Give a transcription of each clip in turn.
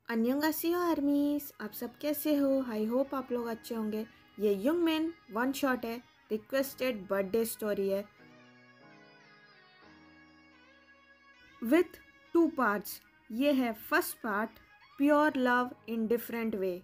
अन्यंगासियो आर्मीज, आप सब कैसे हो? आई होप आप लोग अच्छे होंगे। ये यंग मैन वन शॉट है, रिक्वेस्टेड बर्थडे स्टोरी है विथ 2 पार्ट्स। ये है first part, pure love in different way.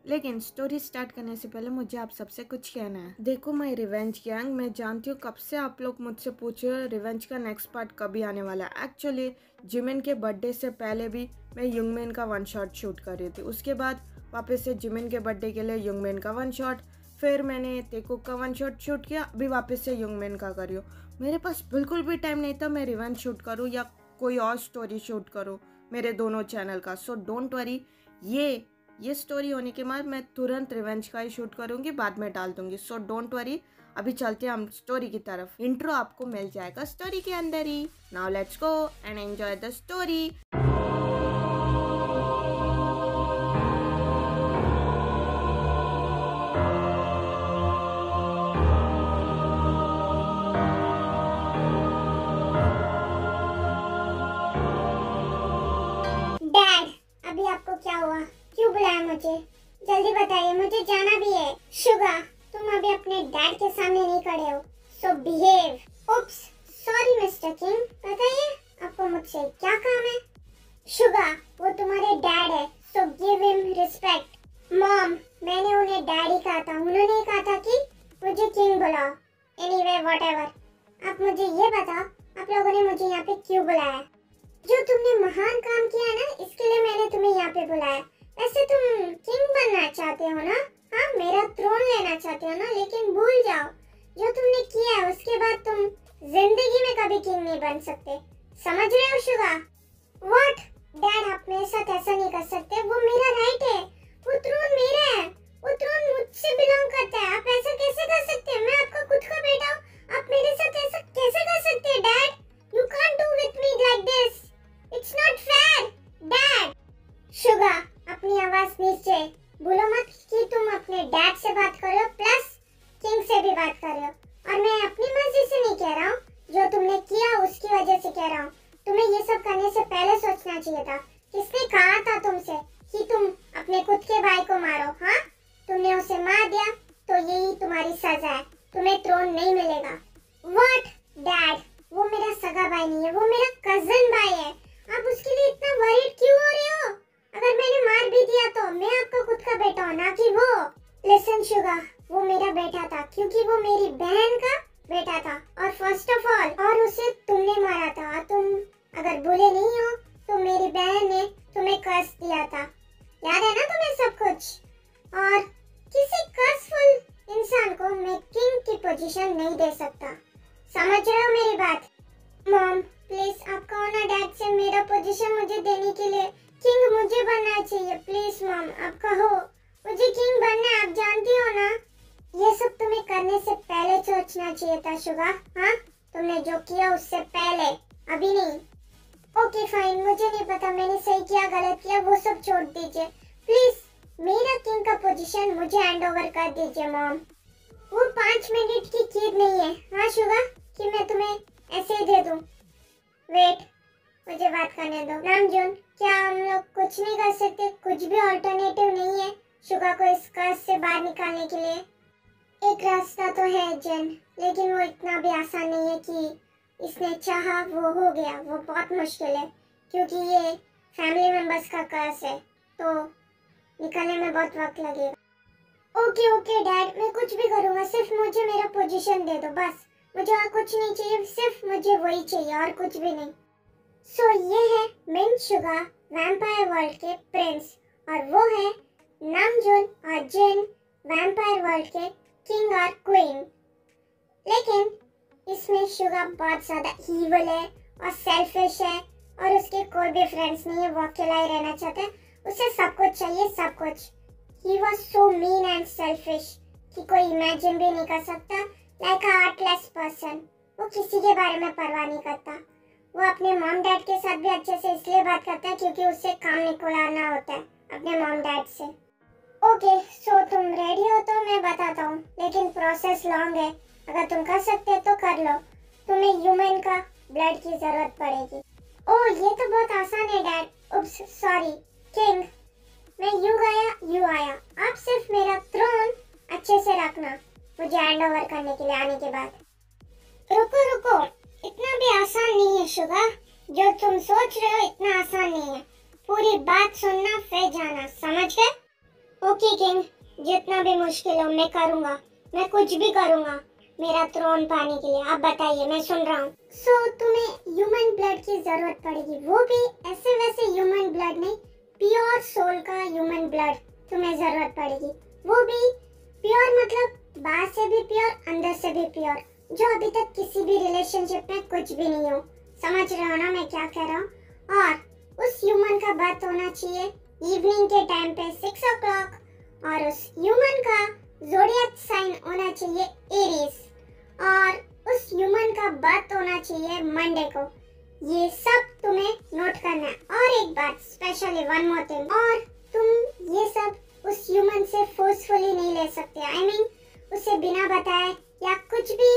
लेकिन स्टोरी स्टार्ट करने से पहले मुझे आप सबसे कुछ कहना है। देखो माय रिवेंज गैंग, मैं जानती हूँ कब से आप लोग मुझसे पूछ रहे हो रिवेंज का नेक्स्ट पार्ट कभी आने वाला है। एक्चुअली जिमिन के बर्थडे से पहले भी मैं यंगमैन का वन शॉट शूट कर रही थी। उसके बाद वापस से जिमिन के बर्थडे के लिए यंगमैन का वन शॉट, फिर मैंने तेकुक का वन शॉट शूट किया, अभी वापस से यंगमैन का कर रही हूँ। मेरे पास बिल्कुल भी टाइम नहीं था मैं रिवेंज शूट करूँ या कोई और स्टोरी शूट करूँ मेरे दोनों चैनल का। सो डोंट वरी, ये स्टोरी होने के बाद मैं तुरंत रिवेंज का ही शूट करूंगी, बाद में डाल दूंगी। सो डोंट वरी, अभी चलते हैं हम स्टोरी की तरफ। इंट्रो आपको मिल जाएगा स्टोरी के अंदर ही। Now let's go and enjoy the story. Dad, अभी आपको क्या हुआ? क्यों बुलाया मुझे? जल्दी बताइए, मुझे जाना भी है। शुगा, तुम अभी अपने डैड के सामने नहीं खड़े हो, सो बिहेव। उप्स, सॉरी मिस्टर किंग। बताइए आपको मुझसे क्या काम है? शुगा, वो तुम्हारे डैड है, so give him respect. Mom, मैंने उन्हें डैडी कहा था, उन्होंने कहा था कि मुझे किंग बुलाओ। एनीवे व्हाटएवर, आप मुझे ये बताओ, आप लोगों ने मुझे यहाँ पे क्यों बुलाया? जो तुमने महान काम किया ना, इसके लिए मैंने तुम्हें यहाँ पे बुलाया। वैसे तुम किंग बनना चाहते हो ना? हाँ, मेरा थ्रोन लेना चाहते हो ना? लेकिन भूल जाओ, जो तुमने किया है उसके बाद तुम जिंदगी में कभी किंग नहीं बन सकते। समझ रहे हो शुगा? व्हाट? डैड, आप मेरे साथ ऐसा नहीं कर सकते। वो मेरा राइट है, वो थ्रोन मेरा है, वो थ्रोन मुझसे बिलोंग करता है। आप ऐसा कैसे कर सकते हैं? मैं आपका खुद का बेटा हूँ, आप मेरे साथ ऐसा कैसे कर सकते हैं? Dad, you can't do with me like this. It's not fair, Dad. Suga, अपनी आवाज नीचे बोलो मत कि तुम अपने डैड से बात कर रहे हो प्लस किंग से भी बात कर रहे हो। और मैं अपनी मर्जी से नहीं कह रहा हूँ, जो तुमने किया उसकी वजह से कह रहा हूँ। तुम्हें ये सब करने से पहले सोचना चाहिए था। किसने कहा था तुमसे कि तुम अपने खुद के भाई को मारो? हाँ, तुमने उसे मार दिया तो यही तुम्हारी सजा है, तुम्हें थ्रोन नहीं मिलेगा। What, Dad? वो मेरा सगा भाई नहीं है, वो मेरा कजन भाई है। आप उसके लिए इतना वरीड क्यों हो रहे हो? अगर मैंने मार भी दिया तो मैं आपका खुद का बेटा हूँ, ना कि वो। लिसन शुगा, वो मेरा बेटा था क्योंकि वो मेरी बहन का बेटा था, और फर्स्ट ऑफ ऑल, और उसे तुमने मारा था। और तुम अगर बुरे नहीं हो तो मेरी बहन ने तुम्हें कर्स दिया था, याद है ना तुम्हें सब कुछ? और किसी कर्सफुल इंसान को मैं किंग की पोजीशन नहीं दे सकता। समझ रहे हो मेरी बात? मॉम प्लीज, आप कहो ना डैड से मेरा पोजीशन मुझे देने के लिए। किंग मुझे बनना चाहिए, प्लीज मॉम, आप कहो मुझे किंग बनना है। आप जानती हो ना, ये सब तुम्हें करने से पहले सोचना चाहिए था शुगा। हाँ, तुमने जो किया उससे पहले, अभी नहीं। ओके फाइन, मुझे नहीं पता मैंने सही किया गलत किया, वो सब छोड़ दीजिए। प्लीज मेरा किंग का पोजीशन मुझे हैंड ओवर कर दीजिए मॉम। वो 5 मिनट की चीज नहीं है, हाँ शुगा, कि मैं तुम्हें ऐसे ही दे दूं। वेट, मुझे बात करने दो। नामजून, क्या हम लोग कुछ नहीं कर सकते? कुछ भी ऑल्टरनेटिव नहीं है शुगा को इस कर्ज से बाहर निकालने के लिए? एक रास्ता तो है जेन, लेकिन वो इतना भी आसान नहीं है कि इसने चाहा वो हो गया। वो बहुत मुश्किल है क्योंकि ये फैमिली मेंबर्स का कर्ज है, तो निकालने में बहुत वक्त लगेगा। ओके ओके डैड, मैं कुछ भी करूँगा, सिर्फ मुझे मेरा पोजीशन दे दो बस। मुझे और कुछ नहीं चाहिए, सिर्फ मुझे वही चाहिए और कुछ भी नहीं। सो ये है मिन शुगा, वैम्पायर वर्ल्ड के प्रिंस, और वो है नामजून और जिन, वैम्पायर वर्ल्ड के किंग और क्वीन। लेकिन इसमें शुगा बहुत ज्यादा ईविल है और सेल्फिश है, और उसके कोई भी फ्रेंड्स नहीं है, वो अकेला ही रहना चाहता है। उसे सब कुछ चाहिए, सब कुछ। He was so mean and selfish कि कोई इमेजिन भी नहीं कर सकता। Like a heartless person, वो किसी के बारे में परवाह नहीं करता। वो अपने मॉम डैड के साथ भी अच्छे से इसलिए बात करता है क्योंकि उसे काम निकालना होता है अपने मॉम डैड से। ओके, सो तुम रेडी हो तो मैं बताता हूँ, लेकिन प्रोसेस लॉन्ग है। अगर तुम कर सकते हो तो कर लो। तुम्हें ह्यूमन का ब्लड की जरूरत पड़ेगी। ओह, ये तो बहुत आसान है डैड। उप्स, सॉरी। किंग, मैं यूं गया यूं आया, आप सिर्फ मेरा थ्रोन अच्छे से रखना मुझे हैंड ओवर करने के लिए आने के बाद। रुको रुको, इतना भी आसान नहीं है शुगा, जो तुम सोच रहे हो इतना आसान नहीं है। पूरी बात सुनना फिर जाना, समझ गए? ओके किंग, जितना भी मुश्किल हो मैं करूँगा, मैं कुछ भी करूँगा मेरा थ्रोन पाने के लिए। आप बताइए, मैं सुन रहा हूँ। सो तुम्हें ह्यूमन ब्लड की जरूरत पड़ेगी, वो भी ऐसे वैसे ह्यूमन ब्लड नहीं, प्योर सोल का ह्यूमन ब्लड तुम्हें जरूरत पड़ेगी। वो भी प्योर मतलब बाहर से भी प्योर, अंदर से भी प्योर, जो अभी तक किसी भी रिलेशनशिप में कुछ भी नहीं हो। समझ रहे हो ना मैं क्या कह रहा हूँ? और उस ह्यूमन का बर्थ होना चाहिए इवनिंग के टाइम पे 6 o'clock, और उस ह्यूमन का ज़ोडिएक साइन होना चाहिए एरीज, और उस ह्यूमन का बर्थ होना चाहिए मंडे को। ये सब तुम्हें नोट करना है। और एक बात स्पेशली, वन मोर थिंग, और तुम ये सब उस ह्यूमन से फोर्सफुली नहीं ले सकते। आई मीन उसे बिना बताए या कुछ भी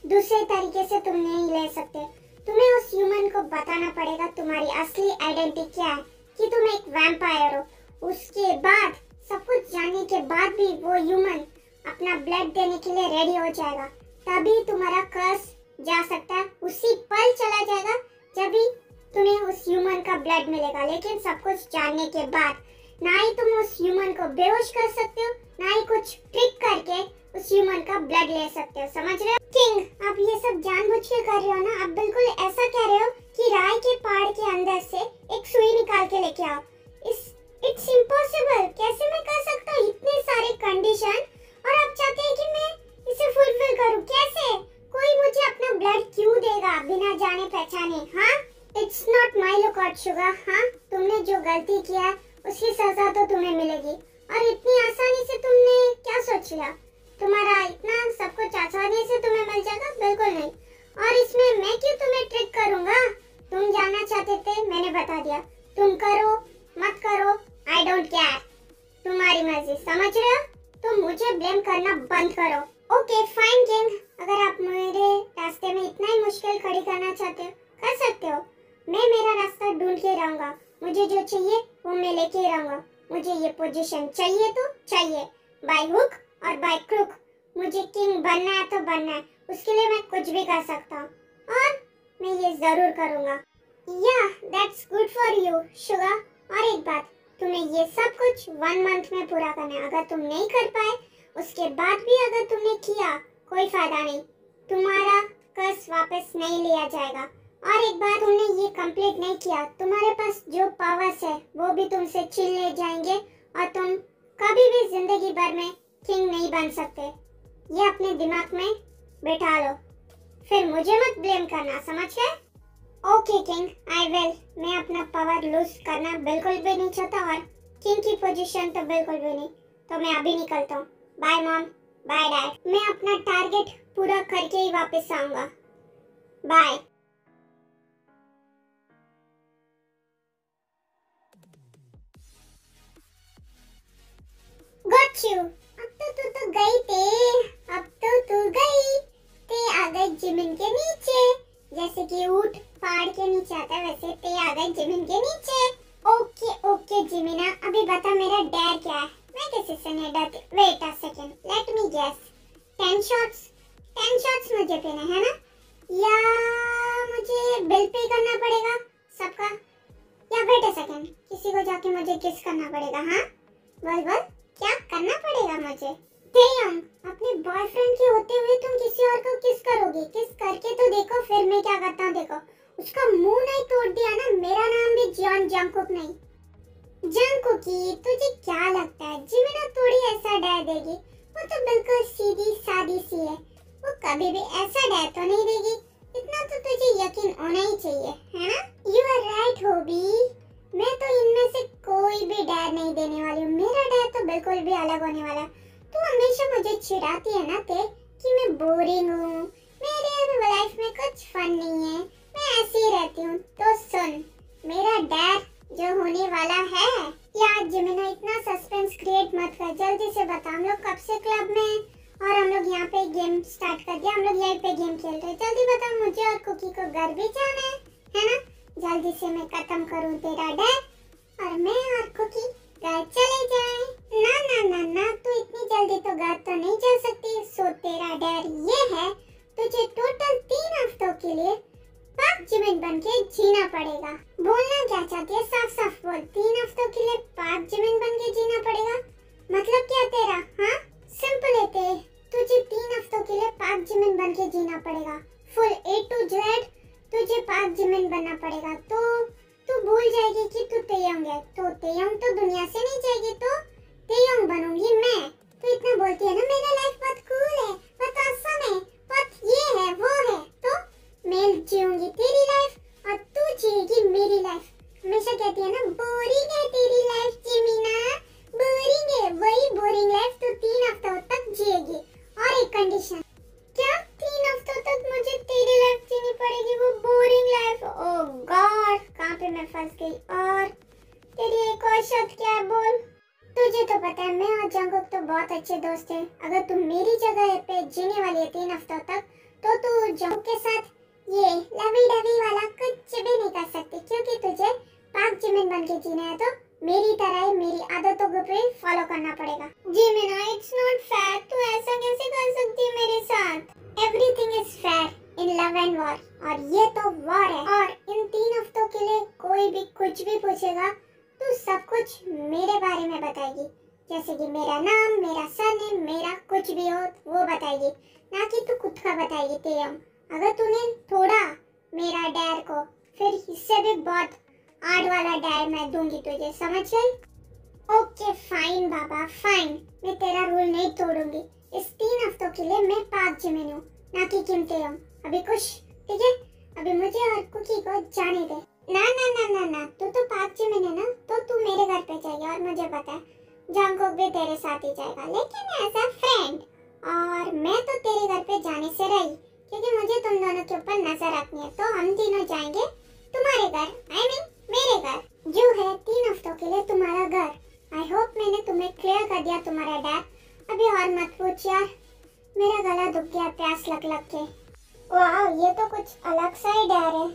दूसरे तरीके से तुम नहीं ले सकते। तुम्हें उस ह्यूमन को बताना पड़ेगा तुम्हारी असली आइडेंटिटी क्या है, कि तुम एक वैम्पायर हो। उसके बाद सब कुछ जानने के बाद भी वो ह्यूमन अपना ब्लड देने के लिए रेडी हो जाएगा, तभी तुम्हारा कर्स जा सकता है। उसी पल चला जाएगा जब भी तुम्हें उस ह्यूमन का ब्लड मिलेगा। लेकिन सब कुछ जानने के बाद ना ही तुम उस ह्यूमन को बेहोश कर सकते हो, ना ही कुछ ट्रिक करके उस ह्यूमन का ब्लड ले सकते हो। समझ रहे हो? किंग, आप ये सब जानबूझ के कर रहे हो ना? आप बिल्कुल ऐसा कह रहे हो कि राय के पहाड़ के अंदर से एक सुई निकाल के लेके आओ। It's impossible. कैसे मैं कर सकता हूँ इतने सारे कंडीशन, और आप चाहते हैं कि मैं इसे फुलफिल करूँ? कैसे? कोई मुझे अपना ब्लड क्यों देगा बिना जाने पहचाने? हाँ, it's not my lookout sugar. हाँ, तुमने जो गलती किया उसकी सजा तो तुम्हें मिलेगी। और इतनी आसानी से तुमने क्या सोच लिया तुम्हारा इतना सब कुछ आसानी से तुम्हें मिल जाएगा? बिल्कुल नहीं। और इसमें मैं क्यों तुम्हें ट्रिक करूंगा? तुम जानना चाहते थे, मैंने बता दिया। तुम करो मत करो, आई डोंट केयर, तुम्हारी मर्जी। समझ रहे हो? तुम मुझे ब्लेम करना बंद करो। ओके फाइन किंग, अगर आप मेरे रास्ते में इतना ही मुश्किल खड़ी करना चाहते हो, कर सकते हो। मैं मेरा रास्ता ढूंढ के रहूंगा। मुझे जो चाहिए वो मैं लेके रहूंगा। मुझे ये पोजीशन चाहिए तो चाहिए, बाय हुक और बाय क्रुक। मुझे किंग बनना है तो बनना है, उसके लिए मैं कुछ भी कर सकता हूँ, और मैं ये जरूर करूँगा। या that's good for you sugar. और एक बात, तुम्हें ये सब कुछ 1 month में पूरा करना है। अगर तुम नहीं कर पाए, उसके बाद भी अगर तुमने किया, कोई फायदा नहीं, तुम्हारा कर्ज वापस नहीं लिया जाएगा। और एक बार तुमने ये कंप्लीट नहीं किया, तुम्हारे पास जो पावर्स है वो भी तुमसे छीन ले जाएंगे, और तुम कभी भी जिंदगी भर में किंग नहीं बन सकते। ये अपने दिमाग में बैठा लो, फिर मुझे मत ब्लेम करना। समझ गए? Okay king, I will. मैं अपना पावर लूज करना बिल्कुल भी नहीं चाहता, और किंग की पोजीशन तो बिल्कुल भी नहीं। तो मैं अभी निकलता हूँ। Bye mom, bye dad. मैं अपना टारगेट पूरा करके ही वापस आऊंगा। बाय। Got you. अब तो तू गई थे, अब तो तू गई ते आ गई जमीन के नीचे। जैसे कि ऊंट पहाड़ के नीचे आता है, वैसे ते आ गई जमीन के नीचे। ओके ओके जिमिना, अभी बता मेरा डर क्या है? मैं किसी से नहीं डरती। Wait a second, let me guess. 10 shots? 10 shots मुझे पीना है ना? या मुझे बिल पे करना पड़ेगा सबका? या वेट अ सेकंड, किसी को जाके मुझे किस करना पड़ेगा? हाँ बोल, क्या करना पड़ेगा मुझे? damn, अपने बॉयफ्रेंड के होते हुए तुम किसी और को किस करोगी? किस करके तो देखो, फिर मैं क्या करता हूँ देखो। उसका मुंह नहीं तोड़ दिया ना, मेरा नाम भी जॉन जंगकुक नहीं। जंगकुकी, तुझे क्या लगता है जिमिना थोड़ी ऐसा डर देगी? वो तो बिल्कुल सीधी सादी सी है, वो कभी भी ऐसा डर तो नहीं देगी। इतना तो तुझे यकीन होना ही चाहिए, है ना? यू आर राइट होबी, मैं तो इनमें से कोई भी डर नहीं देने वाली हूँ। मेरा डर तो बिल्कुल भी अलग होने वाला। तू हमेशा मुझे चिढ़ाती है ना ते कि मैं बोरिंग हूँ, मेरे लाइफ में कुछ फन नहीं है, मैं ऐसी ही रहती हूँ। तो सुन, मेरा डर जो होने वाला है। यार जिमिना, इतना सस्पेंस क्रिएट मत कर, जल्दी से बता। हम लोग कब से क्लब में हैं और हम लोग यहाँ पे गेम स्टार्ट कर दिया, हम लोग यहीं पे गेम खेल रहे हैं। जल्दी बता, मुझे और कुकी को घर भी जाना है ना? जल्दी से मैं खत्म करूँ तेरा डर और और मैं और कुकी घर चले जाएं। ना ना ना ना, तू इतनी जल्दी तो घर तो नहीं जा सकती। सो तेरा डर ये है, तुझे टोटल 3 हफ्तों के लिए पाक जिमिन बन के जीना पड़ेगा। बोलना क्या चाहती है, साफ साफ बोल। 3 हफ्तों के लिए पाक जिमिन बन के जीना पड़ेगा मतलब क्या तेरा? हाँ, सिंपल है ते, तुझे 3 हफ्तों के लिए पाक जिमिन बन के जीना पड़ेगा। फुल A to Z तुझे पाक जिमिन बनना पड़ेगा। तो तू भूल जाएगी कि तू तेयंग है, तो तेयंग तो दुनिया से नहीं जाएगी, तो तेयंग बनूंगी मैं। तो इतना बोलती है ना, मेरा लाइफ बहुत कूल है, बहुत ऑसम है, बहुत ये है वो है। तो मैं जीऊंगी तेरी लाइफ और तू जिएगी मेरी लाइफ। हमेशा कहती है ना, बोरिंग है तेरी लाइफ जिमीना, बोरिंग है। वही बोरिंग लाइफ तू 3 हफ्तों तक जिएगी। और एक कंडीशन। क्या 3 हफ्तों तक मुझे तेरी लाइफ जीनी पड़ेगी, वो बोरिंग लाइफ? ओह गॉड, कहाँ पे मैं फंस गई। और तेरी एक और शर्त क्या है, बोल। तुझे तो पता है मैं और जंगकुक तो बहुत अच्छे दोस्त हैं। अगर तू मेरी जगह पे जीने वाली है 3 हफ्तों तक, तो तू जंगकुक के साथ ये लवी डवी वाला कुछ भी नहीं कर सकती, क्योंकि तुझे पाक जिमिन बन के जीना है। तो मेरी तरह ही मेरी आदतों को भी फॉलो करना पड़ेगा। जिमिना, इट्स नॉट फेयर, तू ऐसा कैसे कर सकती है मेरे साथ? Everything is fair in love and war, और ये तो वॉर है। और इन 3 हफ्तों के लिए कोई भी कुछ भी पूछेगा तो सब कुछ मेरे बारे में बताएगी, जैसे कि मेरा नाम, मेरा सरनेम, मेरा कुछ भी हो वो बताएगी, ना कि तू खुद का बताएगी तेयम। अगर तूने थोड़ा मेरा डैर को, फिर इससे भी बहुत आर्ट वाला डैर मैं दूंगी तुझे, समझ गई? ओके फाइन बाबा फाइन, मैं तेरा रूल नहीं तोड़ूंगी। इस 3 हफ्तों के लिए मैं पाक जिमिन हूँ, ना कि किम तेयम। अभी खुश, ठीक है? अभी मुझे और कुकी को जाने दे। ना ना ना ना ना, तू तो पाक जिमिन है ना, तो तू मेरे घर पे जाएगी। और मुझे पता है जंगकुक भी तेरे साथ ही जाएगा, लेकिन एज अ फ्रेंड। और मैं तो तेरे घर पे जाने से रही, क्योंकि मुझे तुम दोनों के ऊपर नजर रखनी है। तो हम तीनों जाएंगे तुम्हारे घर, I mean मेरे घर, जो है 3 हफ्तों के लिए तुम्हारा घर। आई होप मैंने तुम्हें क्लियर कर दिया तुम्हारा डर। अभी और मत पूछ यार, मेरा गला दुख गया प्यास लग के। वाह, ये तो कुछ अलग सा ही डर है।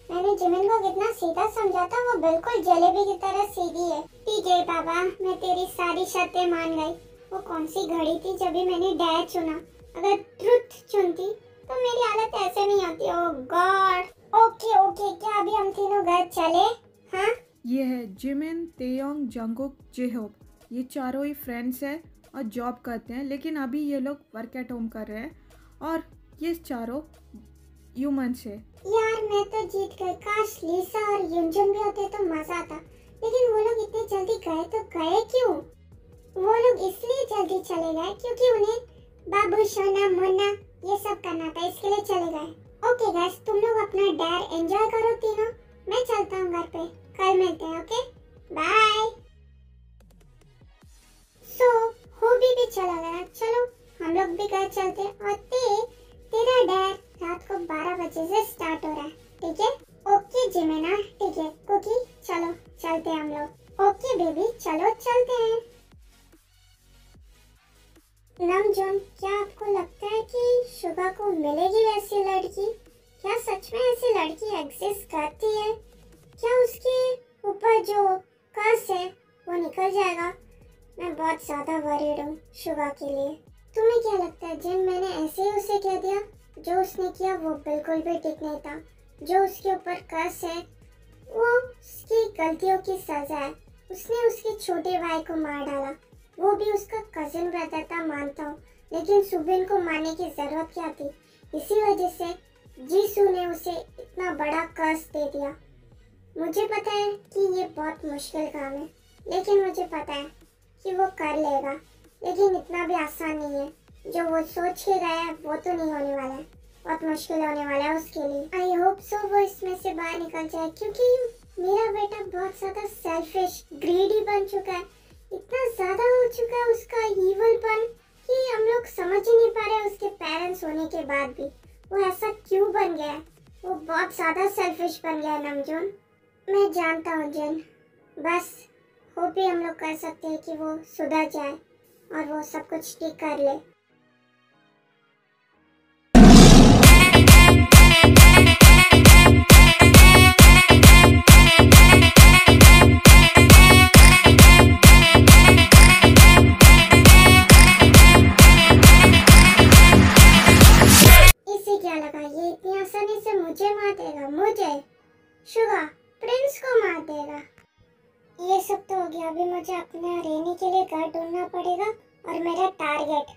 मैंने जिमिन को कितना सीधा समझा था, वो बिल्कुल जलेबी की तरह सीधी है। ठीक है बाबा, मैं तेरी सारी शर्तें मान गई। वो कौन सी घड़ी थी जब भी मैंने डैर चुना? अगर ट्रुथ चुनती तो मेरी हालत ऐसे नहीं होती। ओह गॉड। ओके ओके, क्या अभी हम तीनों घर चले? हाँ, ये है जिमिन, तेयोंग, जंगकुक, जेहोप। ये चारों ही फ्रेंड्स हैं और जॉब करते हैं, लेकिन अभी ये लोग वर्क एट होम कर रहे हैं। और ये चारों ह्यूमंस है। यार मैं तो जीत गई। काश लीसा और युनजुन भी होते तो मजा आता, लेकिन वो लोग इतने जल्दी गए तो गए क्यों? वो लोग इसलिए जल्दी चले गए क्योंकि उन्हें बाबू, सोना, मुन्ना ये सब करना था, इसके लिए चले गए। ओके गाइस, तुम लोग अपना डैर एंजॉय करो तीनों। मैं चलता हूँ घर पे, कल मिलते हैं। Okay bye. सो होबी भी चला गया, चलो हम लोग भी घर चलते हैं। और तेरा डैर रात को 12 बजे से स्टार्ट हो रहा है, ठीक है? ओके जिमिना, ठीक है। कुकी, चलो चलते हैं हम लोग। ओके बेबी, चलो चलते हैं। नमजून, क्या आपको लगता है कि शुगा को मिलेगी वैसी लड़की? क्या सच में ऐसी लड़की एग्जिस्ट करती है? क्या उसके ऊपर जो कर्स है वो निकल जाएगा? मैं बहुत ज्यादा वरीड हूँ शुगा के लिए। तुम्हें क्या लगता है जिन, मैंने ऐसे ही उसे कह दिया? जो उसने किया वो बिल्कुल भी ठीक नहीं था। जो उसके ऊपर कर्स है वो उसकी गलतियों की सजा है। उसने उसके छोटे भाई को मार डाला, वो भी उसका कजिन ब्रदर था मानता हूँ, लेकिन सुबिन को मारने की जरूरत क्या थी? इसी वजह से जीसू ने उसे इतना बड़ा कर्स दे दिया। मुझे पता है कि ये बहुत मुश्किल काम है, लेकिन मुझे पता है कि वो कर लेगा। लेकिन इतना भी आसान नहीं है। जो वो सोच के गया है वो तो नहीं होने वाला है, बहुत मुश्किल होने वाला है उसके लिए। आई होप सो वो इसमें से बाहर निकल जाए, क्योंकि मेरा बेटा बहुत ज्यादा सेल्फिश, ग्रीडी बन चुका है। इतना ज्यादा हो चुका है उसका ईवलपन कि हम लोग समझ ही नहीं पा रहे उसके पेरेंट्स होने के बाद भी वो ऐसा क्यों बन गया है। वो बहुत ज्यादा सेल्फिश बन गया है नमजून। मैं जानता हूँ जिन, बस होप ही हम लोग कर सकते हैं कि वो सुधर जाए और वो सब कुछ ठीक कर ले। सब तो हो गया, अभी मुझे अपने रहने के लिए घर ढूंढना पड़ेगा और मेरा टारगेट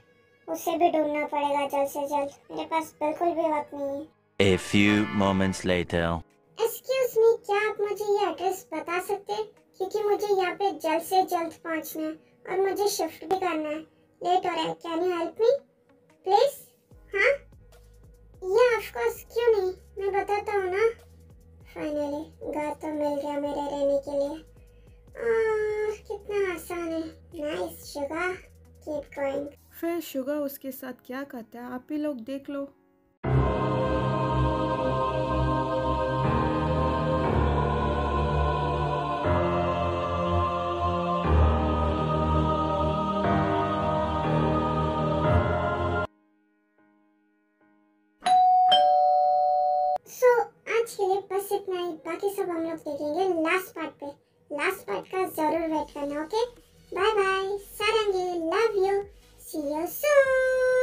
उसे भी ढूंढना पड़ेगा जल्द से जल्द। मेरे पास बिल्कुल भी वक्त नहीं है। A few moments later. Excuse me, क्या आप मुझे ये एड्रेस बता सकते हैं? क्योंकि मुझे यहाँ पे जल्द से जल्द पहुँचना है और मुझे शिफ्ट भी करना है, लेट हो रहा है। Can you help me please? हाँ या ऑफ कोर्स, क्यों नहीं, मैं बताता हूँ ना। फाइनली घर तो मिल गया मेरे रहने के लिए। कितना आसान है। Nice sugar, keep going. फिर शुगर उसके साथ क्या करता है आप ही लोग देख लो। आज के लिए बस इतना ही, बाकी सब हम लोग देखेंगे लास्ट पार्ट पे। लास्ट पार्ट का जरूर वेट करना। Okay, bye bye, Sarangi, love you, see you soon.